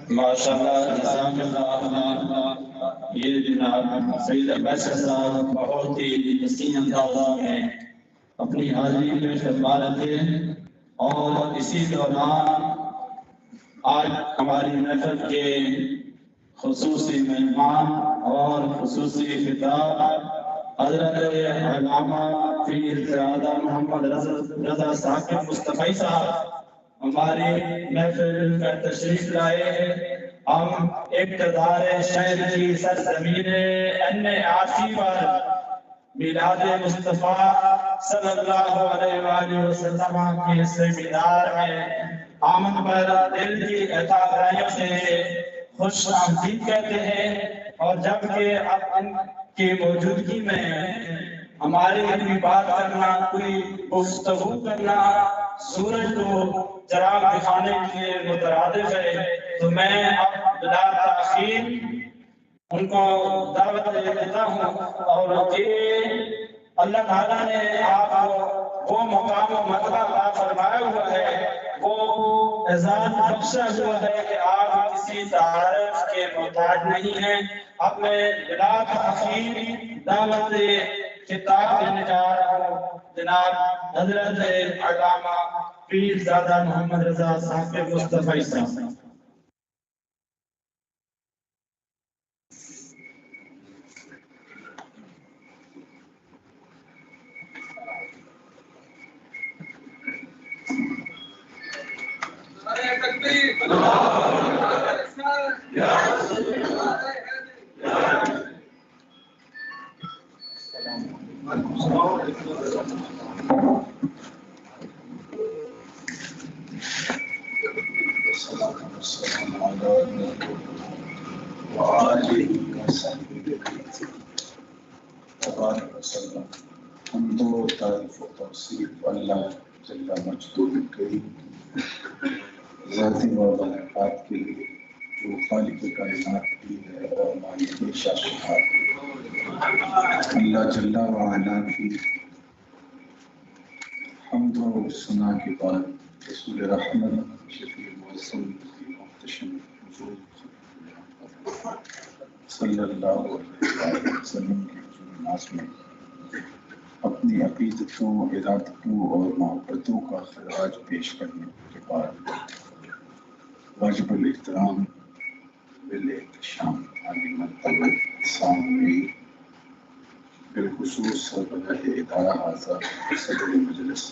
ماشاءاللہ جزاک اللہ۔ یہ جناب سید عباس صاحب بہت ہی حسین انداز میں اپنی حاضری میں فرما رہے ہیں، اور اسی دوران آج ہماری محفل کے خصوصی مہمان اور خصوصی خطاب حضرت علامہ پیر زیادہ محمد رضا ثاقب مصطفی صاحب ہماری محفل میں تشریف لائے ہیں۔ ہم اقتدار شہر کی سرزمین عاصی پر میلاد مصطفیٰ صلی اللہ علیہ وآلہ وسلم کے سیمینار میں آمد پر دل کی عطاء سے خوش آمدید کہتے ہیں، اور جبکہ اب ان کی موجودگی میں ہماری کوئی بات کرنا، کوئی گفتگو کرنا سورج کو چراغ دکھانے کے مترادف ہے، تو میں اب بلا تاخیر ان کو دعوت دیتا ہوں، اور کہ اللہ تعالیٰ نے آپ کو وہ مقام و مرتبہ عطا فرمایا ہوا ہے، وہ اعزاز بخشا ہوا ہے کہ آپ کسی تعارف کے محتاج نہیں ہیں۔ اب میں بلا تاخیر دعوت خطاب دینے جا رہا ہوں جناب حضرت علامہ پیر زیادہ محمد رضا ثاقب مصطفی صاحب۔ حمد و تعریف و توصیف اللہ جل مجدہ کریم ذاتی و برکات کے لیے، جو خالق کائنات بھی ہے اور مالک شاشفات ہے۔ اللہ جل وعلا کی حمد و ثنا کے بعد رسول رحمت شفیع معظم محتشم حضور صلی اللہ علیہ وسلم کے ناز میں اپنی عقیدتوں، ارادتوں اور محبتوں کا خراج پیش کرنے کے بعد واجب الاحترام بالاحتشام عالی مرتبہ سامعین، بالخصوص سربراہ ادارہ حاضر صدر مجلس،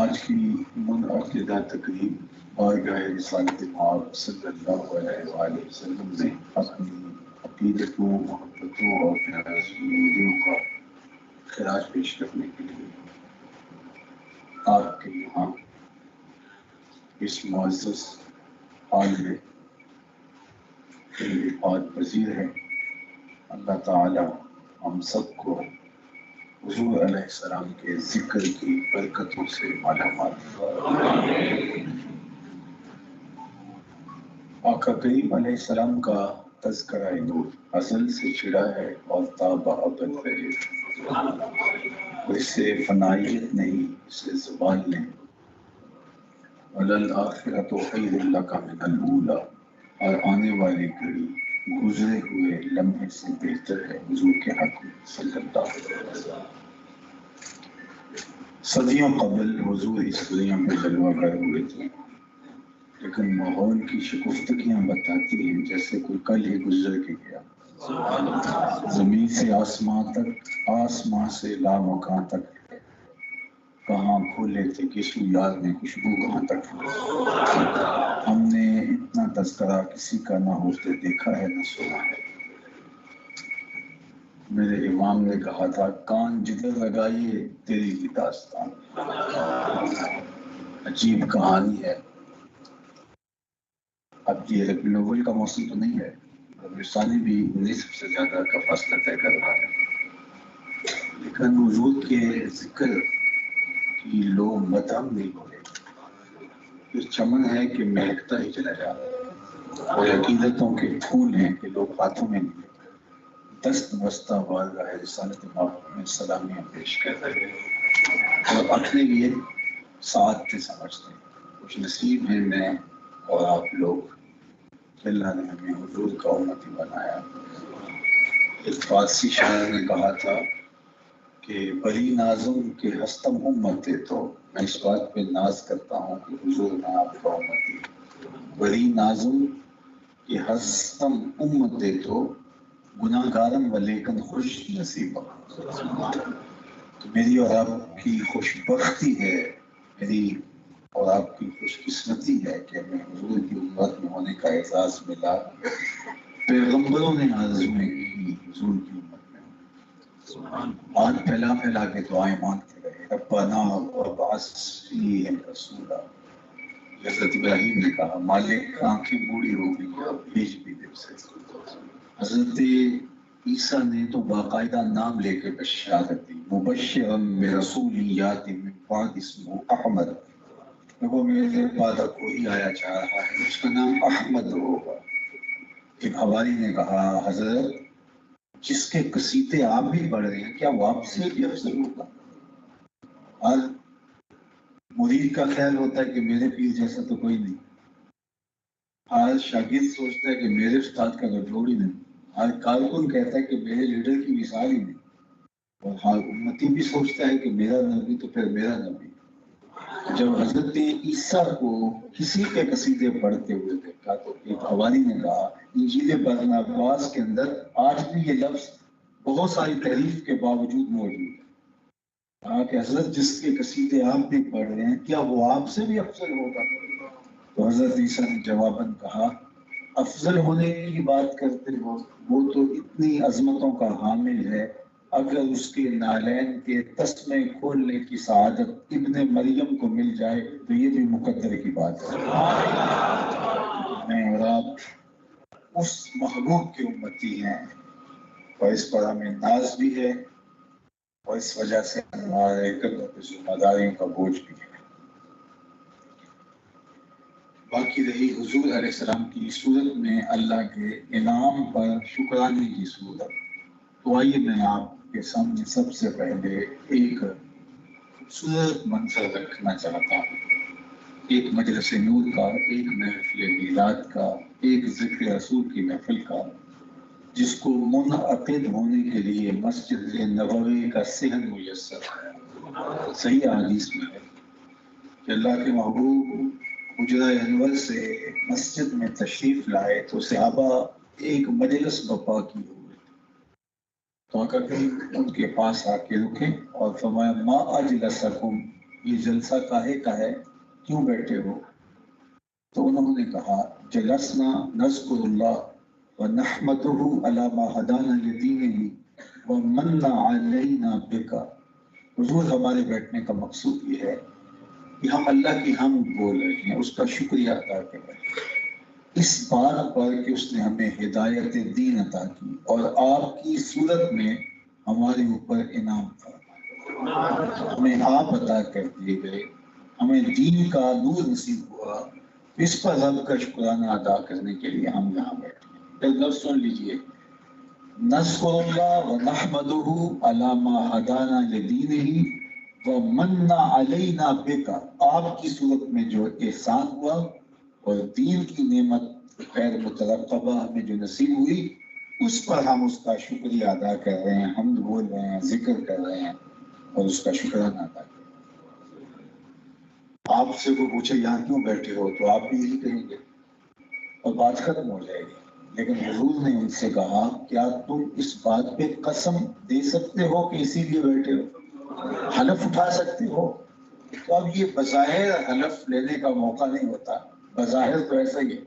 آج کی منعقدہ تقریب بارگاہ رسالت مآب صلی اللہ علیہ وآلہ وسلم میں اپنی عقیدتوں، محبتوں اور امیدوں کا خراج پیش کرنے کے لیے آپ کے یہاں اس معزز حال میں انعقاد پذیر ہے۔ اللہ تعالی ہم سب کو حضور علیہ السلام کے ذکر کی برکتوں سے مالا مال۔ آقا کریم علیہ السلام کا تذکرہ نور ازل سے چھڑا ہے اور تا ابد رہے، اس سے فنائیت نہیں، اسے زوال نہیں۔ وَلَلْآخِرَةُ خَيْرٌ لَكَ مِنَ الْأُولَىٰ، اور آنے والی گھڑی گزرے ہوئے لمحے سے بہتر ہے حضور کے حق میں صلی اللہ علیہ وسلم۔ صدیوں قبل حضور اس دنیا میں جلوہ گر ہوئے تھے، لیکن ماحول کی شگفتگیاں بتاتی ہیں جیسے کوئی کل ہی گزر کے گیا۔ زمین سے آسمان تک، آسمان سے لامکان تک، کہاں بھولے تھے کس یاد میں خوشبو کہاں تک۔ ہم نے اتنا تذکرہ کسی کا نہ ہوتے دیکھا ہے نہ سنا ہے۔ میرے امام نے کہا تھا کان جدھر لگائیے تیری ہی داستان، عجیب کہانی ہے۔ اب یہ ربیع الاول کا موسم تو نہیں ہے، ربیع ثانی بھی نصف سے زیادہ کا فاصلہ طے کر رہا ہے، لیکن حضور کے ذکر کی لوگ مدہم نہیں ہو رہے۔ یہ چمن ہے کہ مہکتا ہی چلا جا رہا، اور عقیدتوں کے پھول ہیں کہ لوگ ہاتھوں میں نہیں، دست بستہ بارگاہ رسالت مآب میں سلامیاں پیش کر رہے ہیں اور اپنے لیے سعادتیں سمجھتے ہیں۔ خوش نصیب ہیں میں اور آپ لوگ، اللہ نے ہمیں حضور کا امتی بنایا۔ ایک فارسی شاعر نے کہا تھا کہ بڑی نازم کے ہستم امت ہے، تو میں اس بات پہ ناز کرتا ہوں کہ حضور میں آپ کا امتی ہوں۔ بڑی نازم کے ہستم امت ہے تو گناہ گارم و لیکن خوش نصیب۔ تو میری اور آپ کی خوش بختی ہے، میری اور آپ کی خوش قسمتی ہے کہ ہمیں حضور کی امت میں ہونے کا اعزاز ملا۔ پیغمبروں نے آرزویں کی حضور کی امت میں ہوں۔ ہاتھ پھیلا پھیلا کے دعائیں مانگتے رہے، ربنا وابعث فیہم رسولا۔ حضرت ابراہیم نے کہا مالک آنکھیں بوڑھی ہو گئی، اب بھیج بھی دے سے۔ حضرت عیسیٰ نے تو باقاعدہ نام لے کے بشارت دی، مبشرا برسول یاتی من بعد اسمہ احمد۔ دیکھو میرے بعد کوئی آیا جا رہا ہے، اس کا نام احمد ہوگا۔ ایک حواری نے کہا حضرت جس کے قصیدے آپ بھی پڑھ رہے ہیں کیا وہ آپ سے بھی افضل ہوگا؟ ہر مرید کا خیال ہوتا ہے کہ میرے پیر جیسا تو کوئی نہیں، ہر شاگرد سوچتا ہے کہ میرے استاد کا تو جوڑ ہی نہیں، ہر کارکن کہتا ہے کہ میرے لیڈر کی مثال ہی نہیں، اور ہر امتی بھی سوچتا ہے کہ میرا نبی تو پھر میرا نبی۔ جب حضرت عیسیٰ کو کسی کے قصیدے پڑھتے ہوئے دیکھا تو ایک حواری نے کہا انجیل برناباس کے اندر آج بھی یہ لفظ بہت ساری تحریف کے باوجود موجود ہے۔ کہا کہ حضرت جس کے قصیدے آپ بھی پڑھ رہے ہیں کیا وہ آپ سے بھی افضل ہوگا؟ تو حضرت عیسیٰ نے جواباً کہا افضل ہونے کی بات کرتے ہو، وہ تو اتنی عظمتوں کا حامل ہے، اگر اس کے نالین کے تسمے کھولنے کی سعادت ابن مریم کو مل جائے تو یہ بھی مقدر کی بات ہے۔ میں اور آپ اس محبوب کی امتی ہیں اور اس پر ہمیں ناز بھی ہے اور اس وجہ سے ہمارے قدر کی ذمہ داریوں کا بوجھ بھی ہے۔ باقی رہی حضور علیہ السلام کی صورت میں اللہ کے انعام پر شکرانے کی صورت، تو آئیے میں آپ کے سامنے سب سے پہلے ایک خوبصورت منظر رکھنا چاہتا ہوں، ایک مجلس نور کا، ایک محفل میلاد کا، ایک ذکر رسول کی محفل کا، جس کو منعقد ہونے کے لیے مسجد نبوی کا صحن میسر ہے۔ صحیح حدیث میں ہے کہ اللہ کے محبوب حجرہ انور سے مسجد میں تشریف لائے تو صحابہ ایک مجلس بپا کی ہوئے تھے، تو آقا کریم ان کے پاس آ کے رکے اور فرمایا ما اجلسکم، یہ جلسہ کاہے کا ہے، کیوں بیٹھے ہو؟ تو انہوں نے کہا جلسنا نذکر اللہ ونحمدہ علی ما ہدانا لدینہ ومن علینا بک۔ حضور ہمارے بیٹھنے کا مقصود یہ ہے کہ ہم اللہ کی حمد بول رہے ہیں، اس کا شکریہ ادا کر رہے ہیں اس بات پر کہ اس نے ہمیں ہدایت دین عطا کی اور آپ کی صورت میں ہمارے اوپر انعام فرمایا، ہمیں آپ عطا کر دیے گئے، ہمیں دین کا نور نصیب ہوا، اس پر رب کا شکرانہ ادا کرنے کے لیے ہم یہاں بیٹھے ہیں۔ پھر لفظ سن لیجئے، نذکر اللہ ونحمدہ علی ما ہدانا لدینہ ومن علینا بک، آپ کی صورت میں جو احسان ہوا اور دین کی نعمت غیر مترقبہ ہمیں جو نصیب ہوئی، اس پر ہم اس کا شکریہ ادا کر رہے ہیں، حمد بول رہے ہیں، ذکر کر رہے ہیں اور اس کا شکرانہ ادا کر رہے ہیں۔ آپ سے کوئی پوچھے یہاں کیوں بیٹھے ہو تو آپ بھی یہی کہیں گے اور بات ختم ہو جائے گی، لیکن حضور نے ان سے کہا کیا تم اس بات پہ قسم دے سکتے ہو کہ اسی لیے بیٹھے ہو، حلف اٹھا سکتے ہو؟ تو اب یہ بظاہر حلف لینے کا موقع نہیں ہوتا، بظاہر تو ایسا ہی ہے،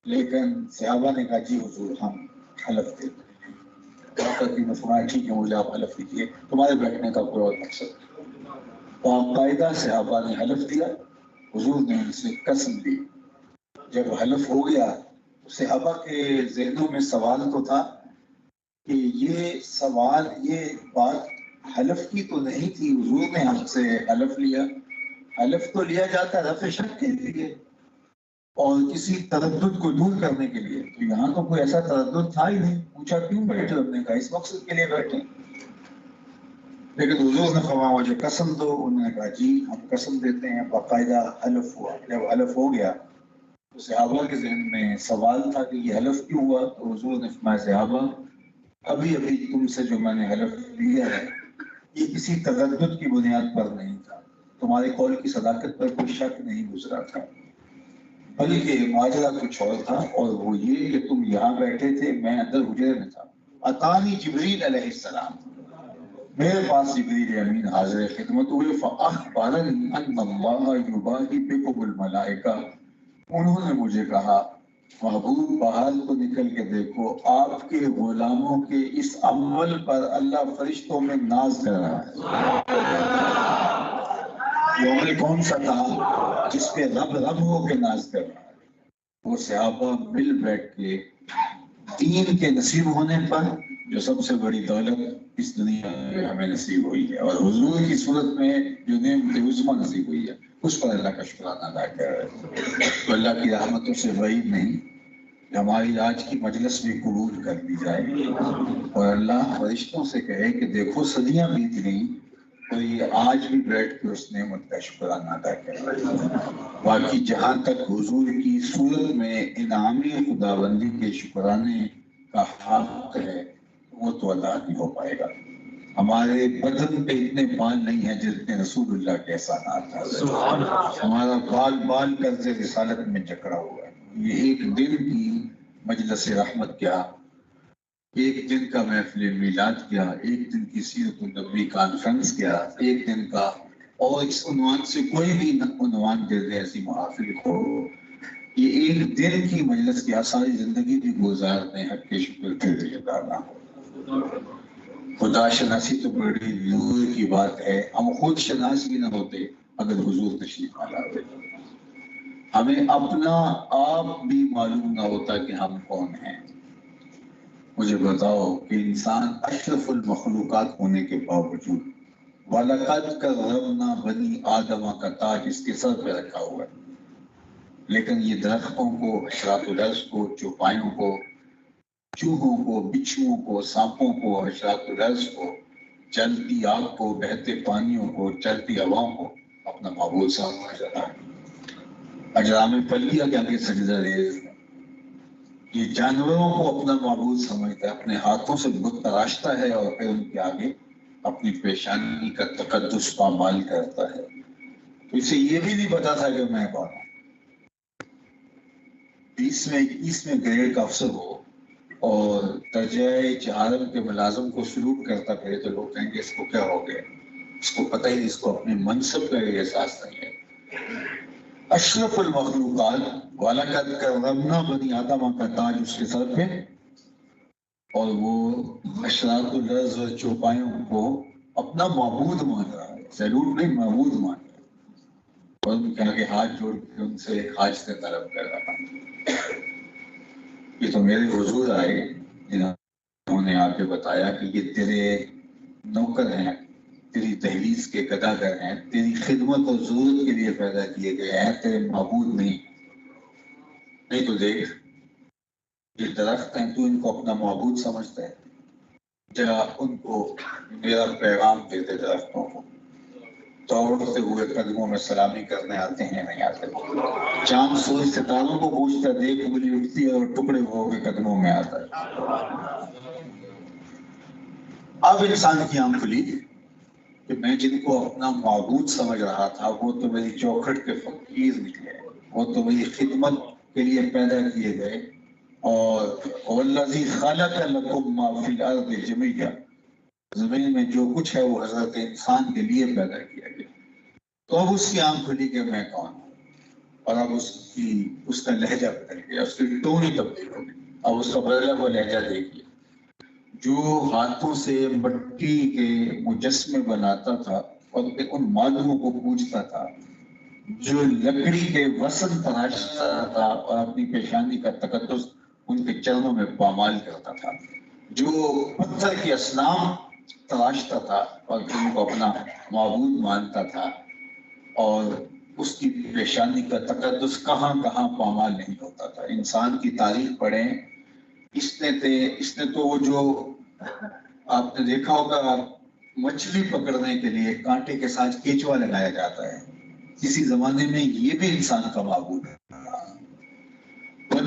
لیکن صحابہ نے کہا جی حضور ہم حلف دیتے ہیں۔ آقا کی فرمایا ٹھیک ہے مجھے آپ حلف لیجیے، تمہارے بیٹھنے کا کوئی اور مقصد نہیں۔ باقاعدہ صحابہ نے حلف دیا، حضور نے ان سے قسم دی۔ جب حلف ہو گیا تو صحابہ کے ذہنوں میں سوال تو تھا کہ یہ سوال، یہ بات حلف کی تو نہیں تھی، حضور نے ہم سے حلف لیا، حلف تو لیا جاتا رفع شک کے لیے اور کسی تردد کو دور کرنے کے لیے، تو یہاں تو کوئی ایسا تردد تھا ہی نہیں، پوچھا کیوں بیٹھے؟ ہم نے کہا اس مقصد کے لیے بیٹھے۔ لیکن حضور نے فرمایا مجھے قسم دو، انہوں نے کہا جی ہم قسم دیتے ہیں، باقاعدہ حلف ہوا۔ جب حلف ہو گیا تو صحابہ کے ذہن میں سوال تھا کہ یہ حلف کیوں ہوا؟ تو حضور نے فرمایا صحابہ ابھی تم سے جو میں نے حلف لیا ہے یہ کسی تردد کی بنیاد پر نہیں تھا، تمہارے قول کی صداقت پر کوئی شک نہیں گزرا تھا، بلکہ ماجرا کچھ اور تھا، اور وہ یہ کہ تم یہاں بیٹھے تھے، میں اندر حجرے میں تھا، اتانی جبریل علیہ السلام، میرے پاس جبریل امین حاضر خدمت ہوئے، فاخبرنی ان اللہ یباہی بکم الملائکہ، انہوں نے مجھے کہا محبوب باہر کو نکل کے دیکھو، آپ کے غلاموں کے اس عمل پر اللہ فرشتوں میں ناز کر رہا ہے۔ یہ عمل کون سا تھا جس پہ رب ہو کے ناز کر رہا ہے؟ وہ صحابہ مل بیٹھ کے دین کے نصیب ہونے پر جو سب سے بڑی دولت اس دنیا میں ہمیں نصیب ہوئی ہے، اور حضور کی صورت میں جو نعمت عظمیٰ نصیب ہوئی ہے، اس پر اللہ کا شکرانہ ادا کر رہے ہیں۔ تو اللہ کی رحمتوں سے بعید نہیں کہ ہماری آج کی مجلس بھی قبول کر دی جائے اور اللہ فرشتوں سے کہے کہ دیکھو صدیاں بیت گئیں اور یہ آج بھی بیٹھ کے اس نعمت کا شکرانہ ادا کر رہے ہیں۔ باقی جہاں تک حضور کی صورت میں انعامی خداوندی کے شکرانے کا حق ہے وہ تو ادا نہیں ہو پائے گا۔ ہمارے بدن پہ اتنے بال نہیں ہیں جتنے رسول اللہ کے احسانات ہیں۔ ہمارا بال قرض رسالت میں جکڑا ہوا ہے۔ یہ ایک دن کی مجلس رحمت کیا، ایک دن کا محفل میلاد کیا، ایک دن کی سیرت النبی کانفرنس کیا، ایک دن کا، اور اس عنوان سے کوئی بھی عنوان دے دے ایسی محافل کو، یہ ایک دن کی مجلس کیا، ساری زندگی بھی گزارنے حق کے شکر کے لیے ڈالا۔ خدا شناسی تو بڑی دور کی بات ہے، ہم خود شناس بھی نہ ہوتے اگر حضور تشریف نہ لاتے، ہمیں اپنا آپ بھی معلوم نہ ہوتا کہ ہم کون ہیں۔ مجھے بتاؤ کہ انسان اشرف المخلوقات ہونے کے باوجود وَلَقَدْ كَرَّمْنَا بَنِي آدَمَ کا تاج اس کے سر پہ رکھا ہوا ہے، لیکن یہ درختوں کو، اشراط الارض کو، چوپایوں کو، چوہوں کو، بچھوؤں کو، سانپوں کو، اشراط الارض کو، چلتی آگ کو، بہتے پانیوں کو، چلتی ہواؤں کو اپنا معبود سمجھ رہا ہے۔ اجرام پلیہ کے آگے سجدہ ریز ہے، یہ جانوروں کو اپنا معبود سمجھتا ہے، اپنے ہاتھوں سے بت تراشتا ہے اور پھر ان کے آگے اپنی پیشانی کا تقدس پامال کرتا ہے۔ اسے یہ بھی نہیں پتا تھا کہ میں کون ہوں۔ 20ویں گریڈ کا افسر ہو اور درجۂ چہارم کے ملازم کو سلوٹ کرتا پھرے تو لوگ کہیں گے اس کو کیا ہو گیا، اس کو پتہ ہی نہیں، اس کو اپنے منصب کا احساس نہیں ہے۔ اشرف المخلوقات وَلَقَدْ كَرَّمْنَا بَنِي آدَمَ کا تاج اس کے سر پہ، اور وہ اشراط الارض اور چوپایوں کو اپنا معبود مان رہا ہے، سیلوٹ نہیں، معبود مان رہا ہے، اور ان کے آگے ہاتھ جوڑ کے ان سے حاجتیں طلب کر رہا ہے۔ یہ تو میرے حضور آئے جنہوں نے آ کے بتایا کہ یہ تیرے نوکر ہیں، تیری دہلیز کے گداگر ہیں، تیری خدمت اور ضرورت کے لیے پیدا کیے گئے ہیں، تیرے معبود نہیں تو دیکھ یہ درخت ہیں، تو ان کو اپنا معبود سمجھتا ہے، ذرا ان کو میرا پیغام دیتے درختوں کو، دوڑتے ہوئے قدموں میں سلامی کرنے آتے ہیں نہیں آتے، چاند سورج ستاروں کو پوچھتا دیکھ انگلی اٹھتی ہے اور ٹکڑے ہو کے قدموں میں آتا ہے۔ اب انسان کی آنکھ کھلی کہ میں جن کو اپنا معبود سمجھ رہا تھا وہ تو میری چوکھٹ کے فقیر نکلے، وہ تو میری خدمت کے لیے پیدا کیے گئے، اور وَالَّذِي خَلَقَ لَكُم مَّا فِي الْأَرْضِ جَمِيعًا، زمین میں جو کچھ ہے وہ حضرت انسان کے لیے پیدا کیا گیا۔ تو اب اس کی آنکھ کھلی کہ میں کون ہوں، اور اب اس کا لہجہ بدل گیا، اس کی ٹون ہی تبدیل ہو گئی۔ اب اس کا بدلا ہوا لہجہ دیکھیے، جو ہاتھوں سے مٹی کے مجسمے بناتا تھا اور ان معلوموں کو پوجتا تھا، جو لکڑی کے وسن تراشتا تھا اور اپنی پیشانی کا تقدس ان کے چرنوں میں پامال کرتا تھا، جو پتھر کے اصنام تراشتا تھا اور ان کو اپنا معبود مانتا تھا، اور اس کی پیشانی کا تقدس کہاں کہاں پامال نہیں ہوتا تھا۔ انسان کی تاریخ پڑھیں، اس نے تو وہ جو آپ نے دیکھا ہوگا مچھلی پکڑنے کے لیے کانٹے کے ساتھ کیچوا لگایا جاتا ہے، کسی زمانے میں یہ بھی انسان کا معبود ہے۔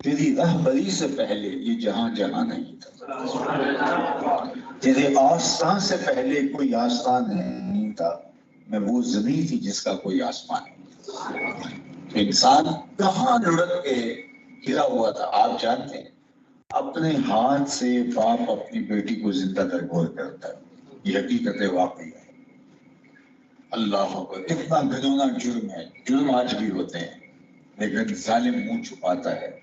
تیری رہبری سے پہلے یہ جہاں جہاں نہیں تھا، تیرے آستان سے پہلے کوئی آستان نہیں تھا، میں وہ زمین تھی جس کا کوئی آسمان نہیں۔ انسان کہاں لڑک کے گرا ہوا تھا؟ آپ جانتے ہیں اپنے ہاتھ سے باپ اپنی بیٹی کو زندہ درگور کرتا ہے، یہ حقیقت واقعی ہے۔ اللہ اکبر، کتنا گھنونا جرم ہے۔ جرم آج بھی ہوتے ہیں لیکن ظالم منہ چھپاتا ہے،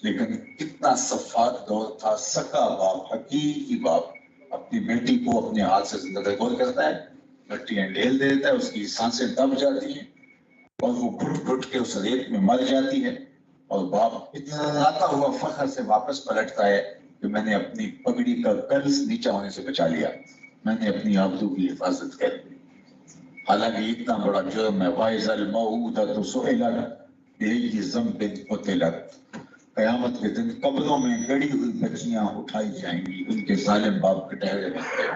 لیکن کتنا صفات دور تھا۔ سکا باپ، حقیقی باپ اپنی بیٹی کو اپنے ہاتھ سے زندہ درگور کرتا ہے، مٹیاں ڈھیل دیتا ہے، اس کی سانسیں دب جاتی ہیں اور وہ گھٹ گھٹ کے اس ریت میں مر جاتی ہے، اور باپ اتنا ہوا فخر سے واپس پلٹتا ہے کہ میں نے اپنی پگڑی کا قرض نیچا ہونے سے بچا لیا، میں نے اپنی آبرو کی حفاظت کر لی۔ حالانکہ اتنا بڑا جرم ہے۔ وَإِذَا الْمَوْءُودَةُ سُئِلَتْ بِأَيِّ ذَنبٍ قُتِلَتْ، قیامت کے دن قبروں میں گڑی ہوئی بچیاں اٹھائی جائیں گی، ان کے ظالم باپ کے ٹہرے بن گئے۔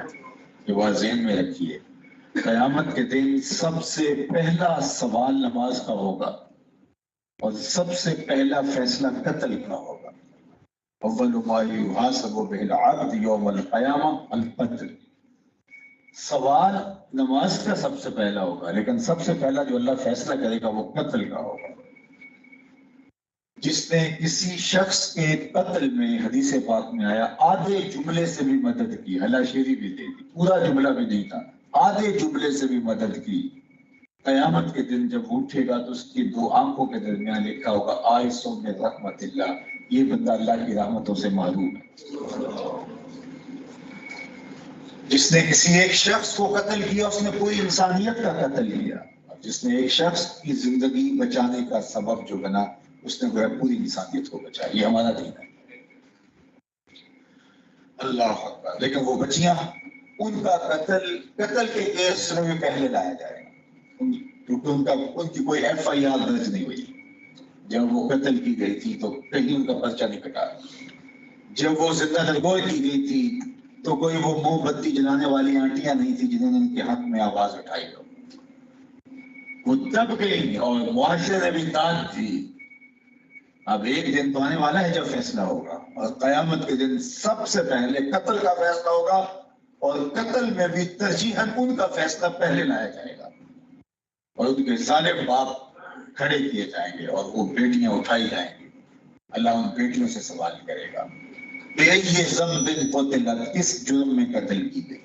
یہ بات ذہن میں رکھیے، قیامت کے دن سب سے پہلا سوال نماز کا ہوگا اور سب سے پہلا فیصلہ قتل کا ہوگا۔ اول ما یحاسب بہ العبد یوم القیامہ القتل، سوال نماز کا سب سے پہلا ہوگا، لیکن سب سے پہلا جو اللہ فیصلہ کرے گا وہ قتل کا ہوگا۔ جس نے کسی شخص کے قتل میں، حدیث پاک میں آیا، آدھے جملے سے بھی مدد کی، ہلا شیری بھی دے دی، پورا جملہ بھی نہیں تھا، آدھے جملے سے بھی مدد کی، قیامت کے دن جب اٹھے گا تو اس کی دو آنکھوں کے درمیان لکھا ہوگا آئسوں میں رحمت اللہ، یہ بندہ اللہ کی رحمتوں سے محروم ہے۔ جس نے کسی ایک شخص کو قتل کیا اس نے پوری انسانیت کا قتل کیا، جس نے ایک شخص کی زندگی بچانے کا سبب جو بنا اس نے گویا پوری انسانیت کو بچایا۔ یہ ہمارا دین ہے، اللہ اکبر۔ لیکن وہ بچیاں، ان کا قتل کے کیس میں پہلے لایا جائے گا، کیونکہ ان کی کوئی ایف آئی آر درج نہیں ہوئی۔ جب وہ قتل کی گئی تھی تو کہیں ان کا پرچہ نہیں کٹا، جب وہ زندہ درگور کی گئی تھی تو کوئی وہ موم بتی جلانے والی آنٹیاں نہیں تھی جنہوں نے ان کے حق میں آواز اٹھائی ہو، وہ دب گئی اور معاشرے نے بھی داد دی۔ اب ایک دن تو آنے والا ہے جب فیصلہ ہوگا، اور قیامت کے دن سب سے پہلے قتل کا فیصلہ ہوگا، اور قتل میں بھی ترجیحاً ان کا فیصلہ پہلے لایا جائے گا، اور ان کے ظالم باپ کھڑے کیے جائیں گے اور وہ بیٹیاں اٹھائی جائیں گی۔ اللہ ان بیٹیوں سے سوال کرے گا، یہ ذنب قتلت، کس جرم میں قتل کی گئی؟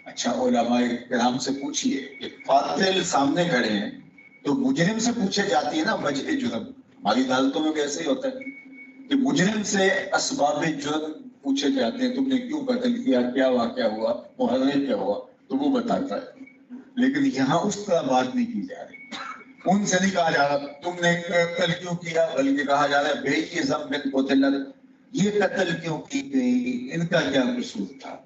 اچھا، علماء کرام سے پوچھئے کہ قاتل سامنے کھڑے ہیں تو مجرم سے پوچھے جاتی ہے نا وجہ جرم، ہماری عدالتوں میں کیسے ہوتا ہے کہ مجرم سے اسباب جرم پوچھے جاتے ہیں، تم نے کیوں قتل کیا، کیا واقعہ ہوا، محرک کیا ہوا، تو وہ بتاتا ہے۔ لیکن یہاں اس طرح بات نہیں کی جا رہی، ان سے نہیں کہا جا رہا تم نے قتل کیوں کیا، بلکہ کہا جا رہا ہے بے کی ذنب قتلت، یہ قتل کیوں کی گئی، ان کا کیا قصور تھا۔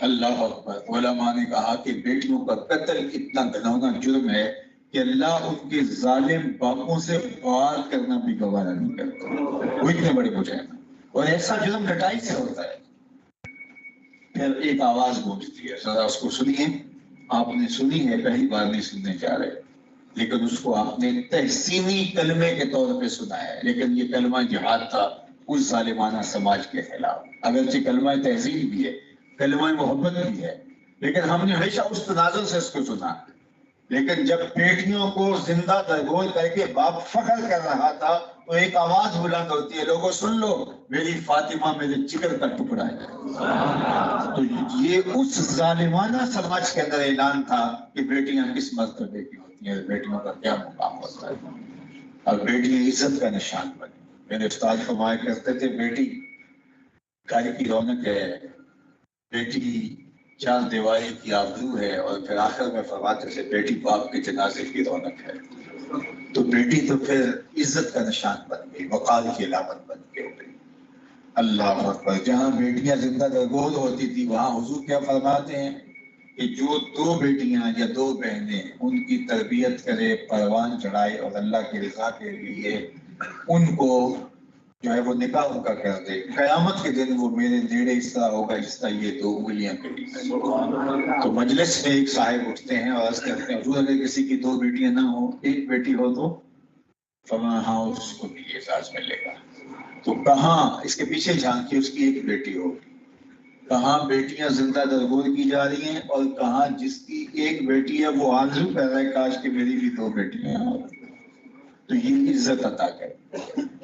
اللہ اکبر۔ علماء نے کہا کہ بیٹیوں کا قتل اتنا گھنونا جرم ہے کہ اللہ ان کے ظالم باپوں سے بات کرنا بھی گوارا نہیں کرتا، وہ اتنے بڑے مجرم ہیں، اور ایسا جرم ڈٹائی سے ہوتا ہے۔ پھر ایک آواز گونجتی ہے، ذرا اس کو سنیے، آپ نے سنی ہے، پہلی بار نہیں سننے جا رہے، لیکن اس کو آپ نے تحسینی کلمے کے طور پہ سنا ہے، لیکن یہ کلمہ جہاد تھا اس ظالمانہ سماج کے خلاف۔ اگرچہ کلمہ تہذیب بھی ہے، کلمہ محبت بھی ہے، لیکن ہم نے ہمیشہ اس تناظر سے اس کو سنا۔ لیکن جب بیٹیوں کو زندہ درگور کر کے باپ فخر کر رہا تھا تو ایک آواز بلند ہوتی ہے، لوگوں سن لو، میری فاطمہ میرے جگر کا ٹکڑا ہے۔ تو یہ اس ظالمانہ سماج کے اندر اعلان تھا کہ بیٹیاں کس مرتبے کی ہوتی ہیں، بیٹیوں کا کیا مقام ہوتا ہے، اور بیٹیاں عزت کا نشان بنی۔ میرے استاد فرمایا کرتے تھے بیٹی گھر کی رونق ہے، بیٹی چار دیواری کی آبرو ہے، اور پھر آخر میں فرماتے تھے بیٹی باپ کے جنازے کی رونق ہے۔ تو بیٹی تو پھر عزت کا نشان بن گئی، وقار کی علامت بن گئی۔ اللہ اکبر۔ جہاں بیٹیاں زندہ درگور ہوتی تھی وہاں حضور کیا فرماتے ہیں کہ جو دو بیٹیاں یا دو بہنیں ان کی تربیت کرے، پروان چڑھائے اور اللہ کی رضا کے لیے ان کو جو ہے وہ نکاح ان کا کر دے، قیامت کے دن وہ میرے نیڑے اس طرح ہوگا جس طرح یہ دو انگلیاں کری۔ تو مجلس میں ایک صاحب اٹھتے ہیں اور عرض کرتے ہیں حضور اگر کسی کی دو بیٹیاں نہ ہو، ایک بیٹی ہو تو فرمایا ہاں اس کو بھی اعزاز ملے گا. تو کہاں اس کے پیچھے جھانکی اس کی ایک بیٹی ہوگی, کہاں بیٹیاں زندہ درگور کی جا رہی ہیں, اور کہاں جس کی ایک بیٹی ہے وہ آرزو کر رہا ہے کاش کہ میری بھی 2 بیٹیاں ہیں. تو یہ عزت عطا کر.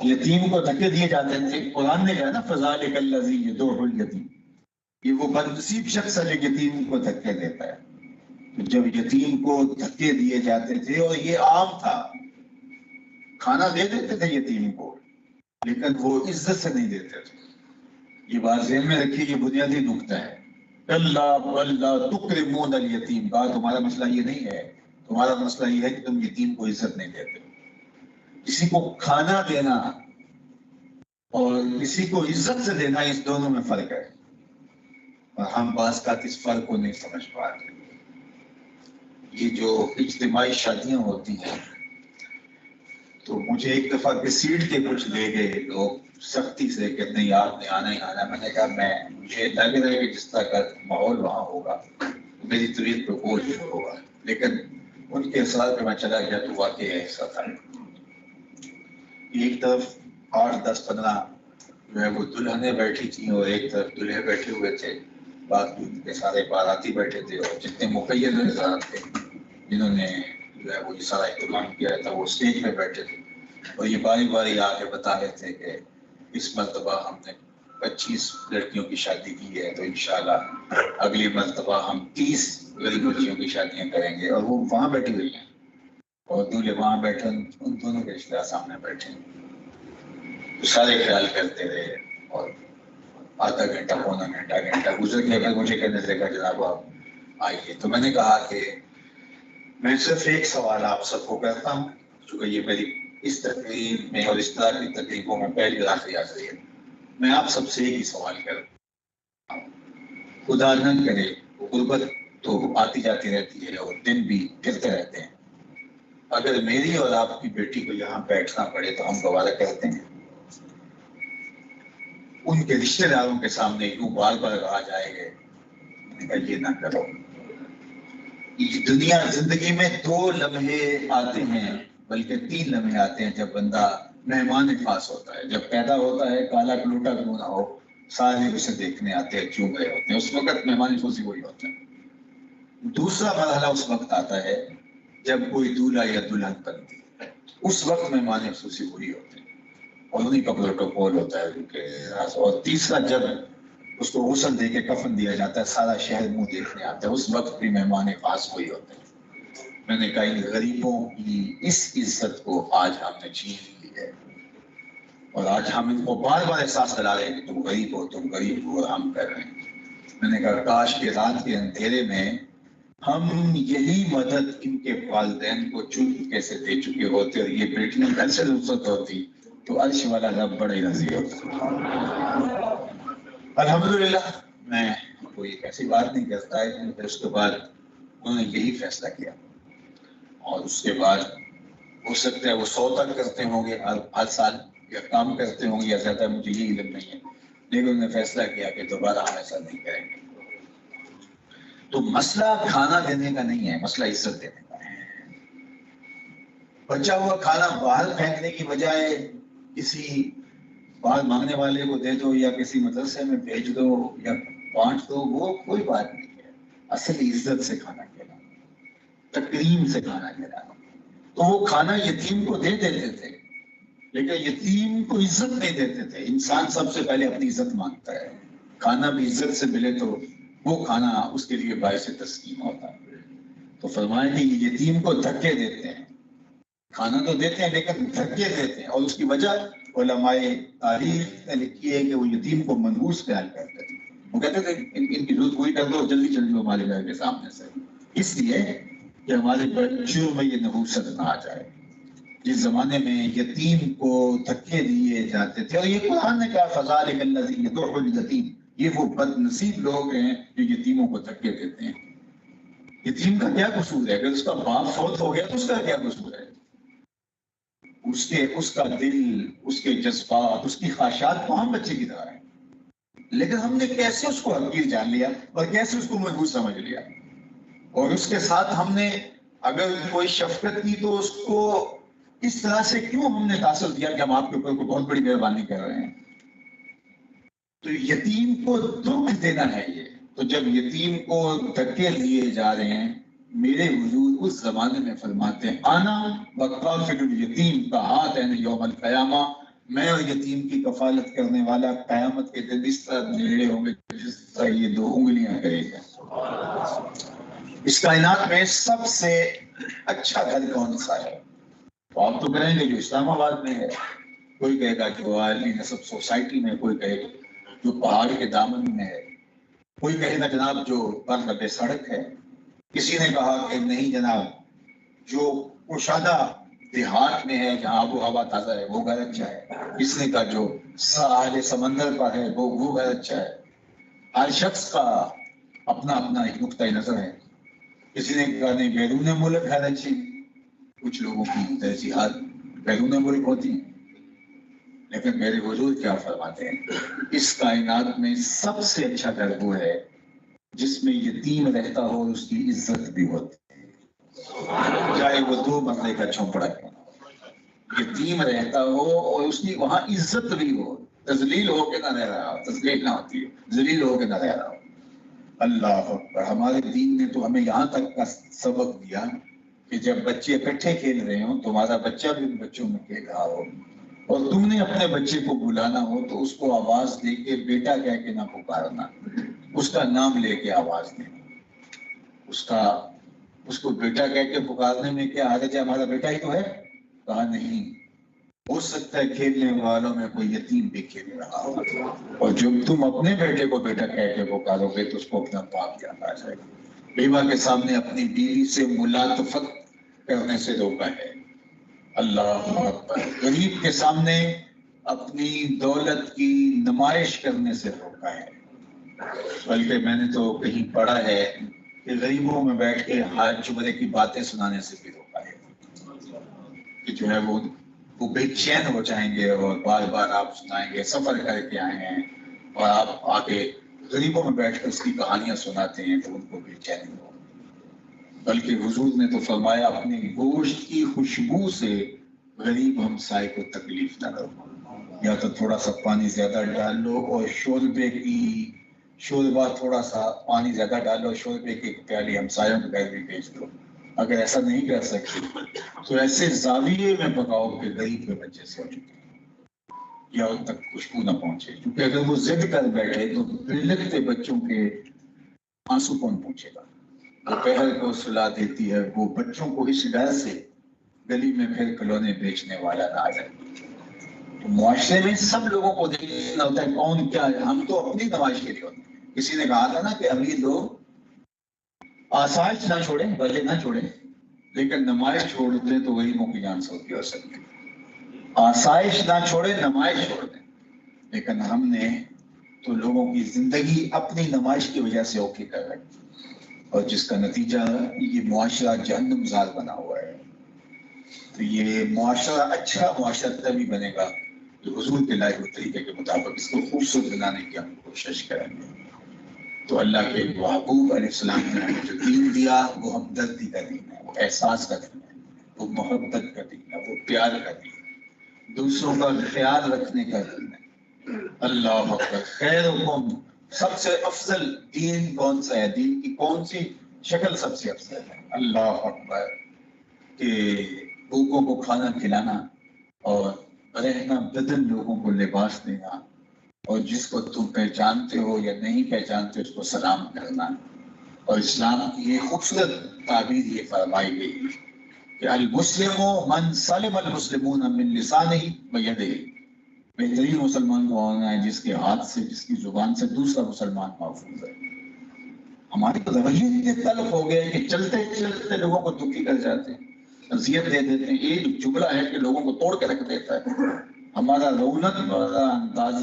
یتیم کو دھکے دیے جاتے تھے. قرآن نے کہا نا فذالک الذی یدعو الیتیم, یہ وہ بدنصیب شخص ہے جو یتیم کو دھکے دیتا ہے. جب یتیم کو دھکے دیے جاتے تھے, اور یہ عام تھا, کھانا دے دیتے تھے یتیم کو لیکن وہ عزت سے نہیں دیتے تھے. یہ بات ذہن میں رکھیے, یہ بنیادی نقطہ ہے. اللہ تکرمون الیتیم, کہا تمہارا مسئلہ یہ نہیں ہے, تمہارا مسئلہ یہ ہے کہ تم یتیم کو عزت نہیں دیتے. کسی کو کھانا دینا اور کسی کو عزت سے دینا, اس دونوں میں فرق ہے, اور ہم بعض کا اس فرق کو نہیں سمجھ پاتے. یہ جو اجتماعی شادیاں ہوتی ہیں, تو مجھے ایک دفعہ سیٹ کے کچھ لے گئے لوگ سختی سے کہ نہیں آپ نے آنا ہی آنا. میں نے کہا مجھے لگ رہا ہے کہ جس طرح کا ماحول وہاں ہوگا میری طبیعت پہ بوجھ ہوگا, لیکن ان کے اثرات پہ میں چلا گیا تو واقعی ایسا تھا. ایک طرف 8, 10, 15 جو ہے وہ دلہنیں بیٹھی تھیں اور ایک طرف دلہے بیٹھے ہوئے تھے. باقی ان کے سارے باراتی بیٹھے تھے, اور جتنے مقید حضرات تھے جنہوں نے جو ہے وہ یہ سارا اہتمام کیا تھا وہ اسٹیج پہ بیٹھے تھے, اور یہ باری باری آ کے بتا رہے تھے کہ اس مرتبہ ہم نے 25 لڑکیوں کی شادی کی ہے, تو انشاءاللہ اگلی مرتبہ ہم 30 غریب بچیوں کی شادیاں کریں گے. اور وہ وہاں بیٹھی ہوئی ہیں, اور دولہے وہاں بیٹھے, ان دونوں کے رشتہ دار سامنے بیٹھے. تو سارے خیال کرتے رہے, اور آدھا گھنٹہ, پونا گھنٹہ گزر گیا. اگر مجھے کہنے لگا جناب آپ آئیے, تو میں نے کہا کہ میں صرف ایک سوال آپ سب کو کرتا ہوں, چونکہ یہ میری اس تقریب میں اور اس طرح کی تقریبوں میں پہلی آخری ہے. میں آپ سب سے ایک ہی سوال کرتا ہوں, خدا نہ کرے غربت تو آتی جاتی رہتی ہے اور دن بھی پھرتے رہتے ہیں, اگر میری اور آپ کی بیٹی کو یہاں بیٹھنا پڑے تو ہم گوارہ کرتے ہیں؟ ان کے رشتہ داروں کے سامنے یوں بار بار کہا جائے گا یہ نہ کرو. دنیا زندگی میں 2 لمحے آتے ہیں, بلکہ 3 لمحے آتے ہیں جب بندہ مہمان خاص ہوتا ہے. جب پیدا ہوتا ہے کالا کلوٹا کیوں نہ ہو, سارے اسے دیکھنے آتے ہیں, چوم رہے ہوتے ہیں, اس وقت مہمان خوشی وہی ہوتا ہے. دوسرا مرحلہ اس وقت آتا ہے جب کوئی دولہا یا دلہن بنتی ہے, اس وقت مہمان خصوصی وہی ہوتے ہیں, اور انہیں کا پروٹوکول ہوتا ہے. اور تیسرا جب اس کو غسل دے کے کفن دیا جاتا ہے, سارا شہر منہ دیکھنے آتا ہے, اس وقت بھی مہمان خاص وہی ہوتے ہیں. میں نے کہا ان غریبوں کی اس عزت کو آج ہم نے چھین لی ہے, اور آج ہم ان کو بار بار احساس دلا رہے ہیں کہ تم غریب ہو اور ہم کر رہے ہیں. میں نے کہا کاش کے رات کے اندھیرے میں ہم یہی مدد ان کے والدین کو چکے سے دے چکے ہوتے, اور یہ بیٹیاں گھر سے رخصت ہوتی تو عرش والا رب بڑے راضی ہوتا. الحمدللہ میں کوئی ایسی بات نہیں کرتا ہے. اس کے بعد انہوں نے یہی فیصلہ کیا, اور اس کے بعد ہو سکتا ہے وہ 100 تک کرتے ہوں گے ہر سال, یا کام کرتے ہوں گے یا زیادہ, مجھے یہ علم نہیں ہے, لیکن انہوں نے فیصلہ کیا کہ دوبارہ ہم ایسا نہیں کریں گے. تو مسئلہ کھانا دینے کا نہیں ہے, مسئلہ عزت دینے کا ہے. بچا ہوا کھانا باہر پھینکنے کی بجائے کسی باہر مانگنے والے کو دے دو, یا کسی مدرسے میں بھیج دو, یا بانٹ دو, وہ کوئی بات نہیں ہے. اصل عزت سے کھانا کھلانا, تکریم سے کھانا کھلانا. تو وہ کھانا یتیم کو دے دیتے تھے, لیکن یتیم کو عزت نہیں دیتے تھے. انسان سب سے پہلے اپنی عزت مانگتا ہے, کھانا بھی عزت سے ملے تو وہ کھانا اس کے لیے باعث تسکین ہوتا ہے. تو فرمائیں کہ یتیم کو دھکے دیتے ہیں, کھانا تو دیتے ہیں لیکن دھکے دیتے ہیں, اور اس کی وجہ علماء تاریخ نے لکھی ہے کہ وہ یتیم کو منحوس خیال کرتے تھے. وہ کہتے تھے ان کی ضرورت پوری کر دو, جلدی جلدی ہمارے گھر کے سامنے سے, اس لیے کہ ہمارے بچوں میں یہ نحوست نہ آ جائے. جس زمانے میں یتیم کو دھکے دیے جاتے تھے, اور یہ قرآن نے کہا فذالک الذی یدعو الیتیم, یہ وہ بد نصیب لوگ ہیں جو یتیموں کو دھکے دیتے ہیں. یتیم کا کیا قصور ہے؟ اگر اس کا باپ فوت ہو گیا تو اس کا کیا قصور ہے؟ اس کا دل, اس کے جذبات, اس کی خواہشات تو ہم بچے کی طرح ہیں, لیکن ہم نے کیسے اس کو حقیر جان لیا اور کیسے اس کو محبوب سمجھ لیا. اور اس کے ساتھ ہم نے اگر کوئی شفقت کی تو اس کو اس طرح سے کیوں ہم نے تاثر دیا کہ ہم آپ کے اوپر کوئی بہت بڑی مہربانی کر رہے ہیں؟ تو یتیم کو دکھ دینا ہے یہ. تو جب یتیم کو دھکے دیے جا رہے ہیں، میرے حضور اس زمانے میں فرماتے ہیں آنا وکافل الیتیم کا ہاتھ ہے یوم القیامہ، میں اور یتیم کی کفالت کرنے والا قیامت کے دن اس طرح نیڑے ہوں گے جس طرح یہ دو انگلیاں کرے گا. اس کائنات میں سب سے اچھا گھر کون سا ہے؟ تو آپ تو کہیں گے جو اسلام آباد میں ہے، کوئی کہے گا جو عالی نصب سوسائٹی میں، کوئی کہے گا جو پہاڑ کے دامن میں ہے، کوئی کہے گا جناب جو بر سڑک ہے. کسی نے کہا کہ نہیں جناب جو کشادہ دیہات میں ہے جہاں آب و ہوا تازہ ہے وہ گھر اچھا ہے. کس نے کہا جو ساحل سمندر پر ہے وہ گھر اچھا ہے. ہر شخص کا اپنا اپنا ایک نقطۂ نظر ہے. کسی نے کہا نہیں بیرون ملک گھر اچھی. کچھ لوگوں کی ترجیحات بیرون ملک ہوتی ہیں، لیکن میرے حضور کیا فرماتے ہیں؟ اس کائنات میں سب سے اچھا گھر وہ ہے جس میں یتیم رہتا ہو اور اس کی عزت بھی ہوتی ہے، چاہے وہ 2 مرلے کا جھونپڑا ہے. یتیم رہتا ہو اور اس کی وہاں عزت بھی ہو، تذلیل ہو کے نہ رہ رہا ہو، تذلیل نہ ہوتی ہے، ذلیل ہو کے نہ رہ رہا ہو. اللہ اکبر. ہمارے دین نے تو ہمیں یہاں تک کا سبق دیا کہ جب بچے اکٹھے کھیل رہے ہوں، تمہارا بچہ بھی ان بچوں میں کھیل رہا ہو اور تم نے اپنے بچے کو بلانا ہو تو اس کو آواز دے کے بیٹا کہہ کے نہ پکارنا، اس کا نام لے کے آواز دینا. اس کو بیٹا کہہ کے پکارنے میں کیا حرج ہے؟ ہمارا بیٹا ہی تو ہے. کہا نہیں، ہو سکتا ہے کھیلنے والوں میں کوئی یتیم بھی کھیل رہا ہو، اور جب تم اپنے بیٹے کو بیٹا کہہ کے پکارو گے تو اس کو اپنا باپ یاد آ جائے گا. بیوہ کے سامنے اپنی بیوی سے ملاطفت کرنے سے روکا ہے. اللہ اکبر. غریب کے سامنے اپنی دولت کی نمائش کرنے سے روکا ہے. بلکہ میں نے تو کہیں پڑھا ہے کہ غریبوں میں بیٹھ کے ہاتھ چمرے کی باتیں سنانے سے بھی روکا ہے کہ جو ہے وہ بے چین ہو جائیں گے اور بار بار آپ سنائیں گے. سفر کر کے آئے ہیں اور آپ آگے غریبوں میں بیٹھ کر اس کی کہانیاں سناتے ہیں تو ان کو بے چینی ہو. بلکہ حضور نے تو فرمایا اپنے گوشت کی خوشبو سے غریب ہمسائے کو تکلیف نہ دو. یا تو تھوڑا سا پانی زیادہ ڈال لو اور شوربہ تھوڑا سا پانی زیادہ ڈال لو، شوربے کی پیالی ہمسایوں کے گھر بھی بھیج دو. اگر ایسا نہیں کر سکتے تو ایسے زاویے میں پکاؤ کہ غریب کے بچے سو چکے یا ان تک خوشبو نہ پہنچے. کیونکہ اگر وہ ضد کر بیٹھے تو بلکتے بچوں کے آنسو کون پہنچے گا؟ دوپہر کو سلا دیتی ہے وہ بچوں کو اس ڈر سے گلی میں پھر کھلونے بیچنے والا نہ آ جائے. تو معاشرے میں سب لوگوں کو دیکھنا ہوتا ہے کون کیا ہے. ہم تو اپنی نمائش کے لیے ہوتے ہیں. کسی نے کہا تھا نا کہ امیر لوگ آسائش نہ چھوڑیں، بلے نہ چھوڑیں، لیکن نمائش چھوڑ دیں تو غریبوں کی جان سوتی ہو سکتی. آسائش نہ چھوڑیں، نمائش چھوڑ دیں. لیکن ہم نے تو لوگوں کی زندگی اپنی نمائش کی وجہ سے اوکے کر رکھی اور جس کا نتیجہ یہ معاشرہ جہنم زار بنا ہوا ہے. تو یہ معاشرہ اچھا معاشرہ تبھی بنے گا جو حضور کے لائق طریقے کے مطابق اس کو خوبصورت بنانے کی ہم کوشش کریں گے. تو اللہ کے محبوب علیہ السلام نے ہمیں جو دین دیا وہ ہمدردی کا دین ہے، وہ احساس کا دین ہے، وہ محبت کا دین ہے، وہ پیار کا دین ہے، دوسروں کا خیال رکھنے کا دین ہے. اللہ اکبر. خیرکم، سب سے افضل دین کون سا ہے؟ دین کی کون سی شکل سب سے افضل ہے؟ اللہ اکبر. کہ بھوکوں کو کھانا کھلانا اور رہنا بدن لوگوں کو لباس دینا اور جس کو تم پہچانتے ہو یا نہیں پہچانتے اس کو سلام کرنا. اور اسلام کی یہ خوبصورت تعبیر یہ فرمائی گئی کہ المسلم من سلم المسلمون من لسانہ و یدہ. بہترین مسلمان کو ہونا ہے جس کے ہاتھ سے، جس کی زبان سے دوسرا مسلمان محفوظ ہے. ہماری تو رویے اتنے تلخ ہو گئے کہ چلتے چلتے لوگوں کو دکھی کر جاتے ہیں، اذیت دے دیتے ہیں. ایک جملہ ہے کہ لوگوں کو توڑ کے رکھ دیتا ہے. ہمارا رونق، ہمارا انداز،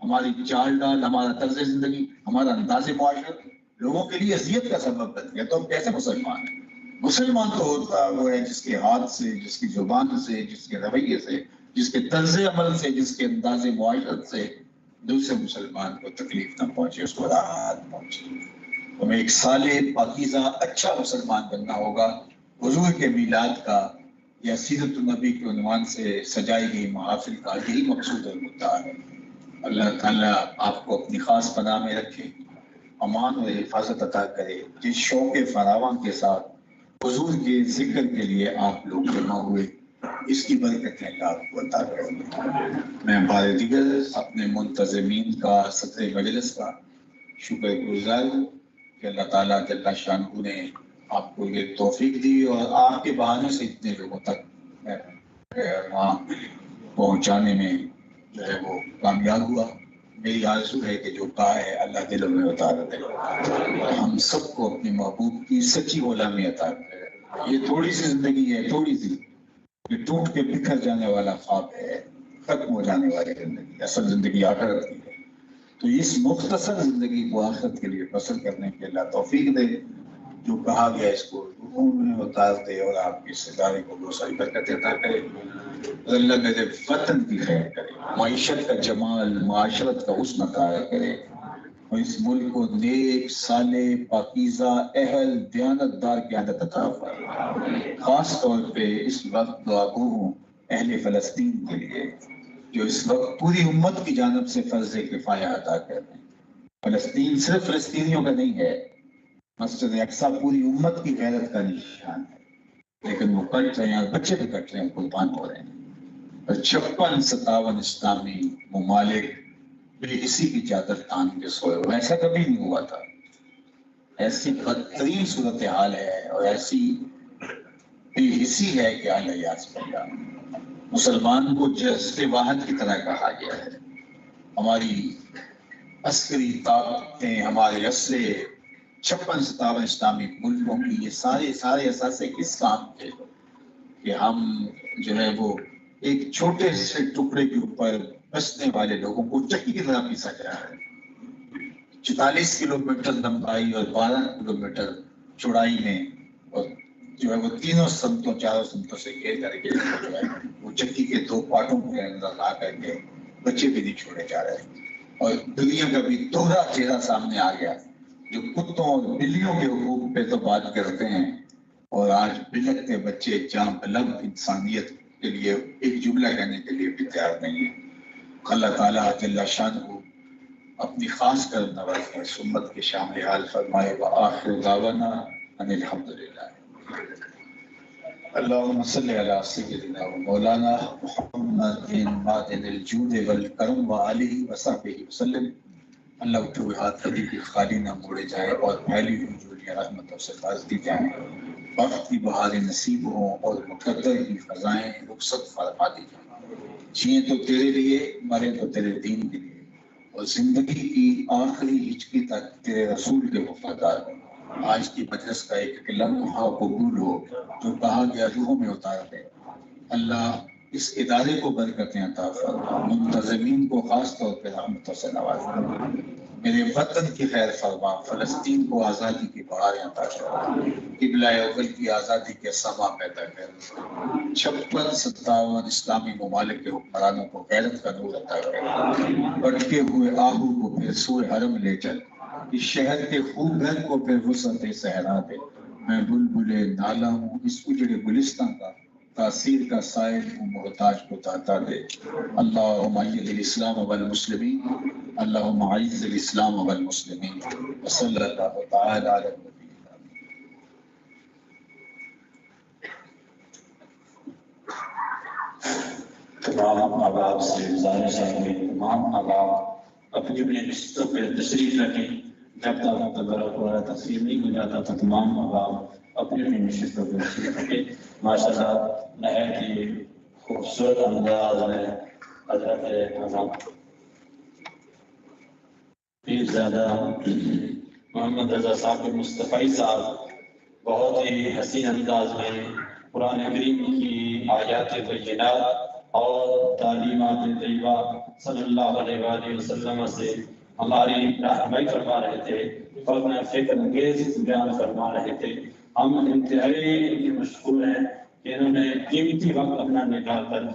ہماری چال ڈال، ہمارا طرز زندگی، ہمارا انداز معاشرت لوگوں کے لیے اذیت کا سبب بن گیا. تو ہم کیسے مسلمان ہیں؟ مسلمان تو ہوتا وہ ہے جس کے ہاتھ سے، جس کی زبان سے، جس کے رویے سے، جس کے طرز عمل سے، جس کے انداز معاشرت سے دوسرے مسلمان کو تکلیف نہ پہنچے، اس کو راحت پہنچے. ہمیں ایک صالح، پاکیزہ، اچھا مسلمان بننا ہوگا. حضور کے میلاد کا یا سیرت النبی کے عنوان سے سجائی گئی محافل کا یہی مقصود اور مدعا ہے۔ اللہ تعالیٰ آپ کو اپنی خاص پناہ میں رکھے، امان اور حفاظت عطا کرے۔ جس شوق فراواں کے ساتھ حضور کے ذکر کے لیے آپ لوگ جمع ہوئے، اس کی برکتیں اللہ آپ کو عطا کرے۔ میں بار دیگر اپنے منتظمین کا، صدر مجلس کا شکر گزار ہوں کہ اللہ تعالیٰ جل شانہ نے آپ کو یہ توفیق دی اور آپ کے بہانے سے اتنے لوگوں تک وہاں پہنچانے میں جو ہے وہ کامیاب ہوا۔ میری آرزو ہے کہ جو کہا ہے اللہ دلوں میں اتار دے، ہم سب کو اپنے محبوب کی سچی غلامی عطا کرے۔ یہ تھوڑی سی زندگی ہے، تھوڑی سی، یہ ٹوٹ کے بکھر جانے والا خواب ہے، ختم ہو جانے والی زندگی، اصل زندگی آخرت کی ہے۔ تو اس مختصر زندگی کو آخرت کے لیے بسر کرنے کے اللہ توفیق دے، جو کہا گیا اس کو روح میں اتار دے اور آپ کے اس ادارے کو بہت ساری برکت عطا کرے۔ اللہ میرے وطن کی خیر کرے، معیشت کا جمال، معاشرت کا حسن عطا کرے، اور اس ملک کو نیک، صالح، پاکیزہ، اہل، دیانتدار قیادت عطا فرمائے۔ خاص طور پہ اس وقت دعا گو ہوں اہل فلسطین کے لیے، جو اس وقت پوری امت کی جانب سے فرض کفایہ ادا کر رہے ہیں۔ فلسطین صرف فلسطینیوں کا نہیں ہے، مسجد اقصیٰ پوری امت کی غیرت کا نشان ہے، لیکن وہ کٹ رہے ہیں، بچے بھی کٹ رہے ہیں، قربان ہو رہے ہیں، اور 56-57 اسلامی ممالک بھی اسی کی چادر تان کے سوئے ہوئے۔ ایسا کبھی نہیں ہوا تھا، ایسی بدترین صورتحال ہے اور ایسی بے حسی ہے کہ الیاس باللہ، مسلمان کو جزو واحد کی طرح کہا گیا ہے۔ ہماری عسکری طاقتیں، ہمارے اسلحے 56-57 اسلامی ملکوں کی، یہ سارے اثاثے کس کام کے کہ ہم جو ہے وہ ایک چھوٹے سے ٹکڑے کے اوپر بسنے والے لوگوں کو چکی کی طرح پیسا گیا ہے۔ 44 کلومیٹر لمبائی اور 12 کلومیٹر چوڑائی میں، اور جو ہے وہ تینوں سمتوں، چاروں سمتوں سے گھیر کر کے جو ہے وہ چکی کے دو پارٹوں کے اندر لا کر کے بچے بھی نہیں چھوڑے جا رہے، اور دنیا کا بھی دوہرا چہرہ سامنے آ گیا، جو کتوں اور بلیوں کے حقوق پہ تو بات کرتے ہیں اور آج بلکتے بچے جاں بلب انسانیت کے لیے ایک جملہ کہنے کے لیے بھی تیار نہیں ہے۔ اللہ تعالیٰ جل شانہ اپنی خاص کرم نوازی اس امت کے شامل حال فرمائے۔ وآخر دعوانا ان الحمدللہ۔ اللہم صلی علی سیدنا و مولانا محمد معدن الجود والکرم وآلہ وصحبہ وسلم۔ اللہ اٹھے ہوئے ہاتھ کبھی بھی خالی نہ موڑے جائے اور پھیلی ہوئی جوڑیاں رحمتوں سے باز دی جائیں، وقت کی بہاریں نصیب ہوں اور مقدر کی خزائیں رخصت فرما دی جائیں۔ جیئیں تو تیرے لیے، مرے تو تیرے دین کے لیے، اور زندگی کی آخری ہچکی تک تیرے رسول کے وفادار ہوں۔ آج کی مجلس کا ایک لمحہ قبول ہو، جو کہا گیا روحوں میں اتار دے۔ اللہ اس ادارے کو برکتیں عطا فرما، منتظمین کو خاص طور پہ رحمتوں سے نوازا، میرے وطن کی خیر فرما، فلسطین کو آزادی کی بہاریں عطا فرما، قبلہ اول کی آزادی کے سما پیدا کر، 56-57 اسلامی ممالک کے حکمرانوں کو غیرت کا نور عطا کر، بٹکے ہوئے آہو کو پھر سوئے حرم لے چل، اس شہر کے خوب گھر کو پھر وسعت صحرا دے۔ میں بلبل نالا ہوں اس اجڑے گلستان کا، تاثیر کا سائل ہوں محتاج کو داتا دے۔ اللہم اعز الاسلام والمسلمین، اللہم اعز الاسلام والمسلمین، وصلی اللہ تعالی علی نبی۔ تمام احباب سے گزارش ہے کہ تمام احباب اپنی اپنے رشتوں پہ تشریف رکھیں۔ جب تک تبرک وغیرہ تقسیم نہیں ہو جاتا تو تمام احباب اپنی اپنی نشستوں پہ تشریف رکھیں۔ ماشاء اللہ نہایت ہی خوبصورت انداز میں حضرت پیرزادہ محمد رضا صاحب مصطفی صاحب بہت ہی حسین انداز میں قرآن کریم کی آیات بینات اور تعلیمات طیبہ صلی اللہ علیہ وآلہ وسلم سے ہماری رہنمائی فرما رہے تھے، اپنا فکر انگیز بیان فرما رہے تھے۔ ہم انتہائی مشکور ہیں کہ انہوں نے قیمتی وقت اپنا نکال کر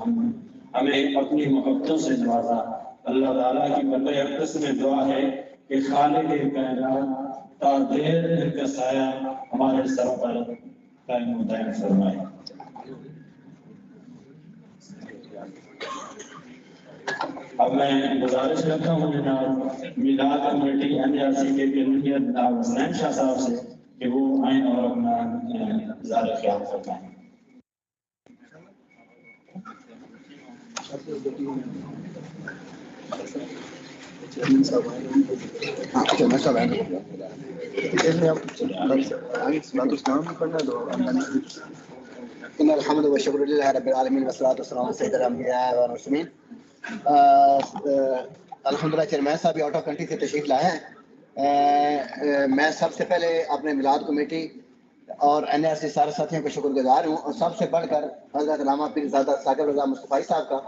ہمیں اپنی محبتوں سے نوازا۔ اللہ تعالیٰ کی بندہ اقدس میں دعا ہے کہ خالق کائنات تا دیر کا سایہ ہمارے سر پر قائم و دائم فرمائے۔ اب میں گزارش کرتا ہوں جناب میلاد کمیٹی NRC کے کنوینر جناب حسین شاہ صاحب سے کہ وہ آئیں اور اپنا اظہار خیال فرمائیں۔ ان الحمد والشکر للہ رب العالمین والصلاۃ والسلام علی سید الانبیاء والمرسلین۔ الحمدللہ چیئرمین صاحب بھی آؤٹ آف کنٹری سے تشریف لائے ہیں۔ میں سب سے پہلے اپنے میلاد کمیٹی اور NRC سارے ساتھیوں کا شکر گزار ہوں، اور سب سے بڑھ کر حضرت علامہ پیرزادہ ثاقب رضا مصطفی صاحب کا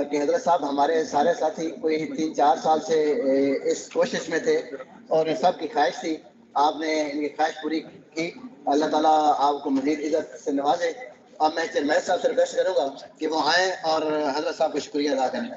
کہ حضرت صاحب ہمارے سارے ساتھی کوئی 3-4 سال سے اس کوشش میں تھے اور ان سب کی خواہش تھی، آپ نے ان کی خواہش پوری کی، اللہ تعالیٰ آپ کو مزید عزت سے نوازے۔ اب میں چیئرمین صاحب سے ریکویسٹ کروں گا کہ وہ آئیں اور حضرت صاحب کو شکریہ ادا کریں۔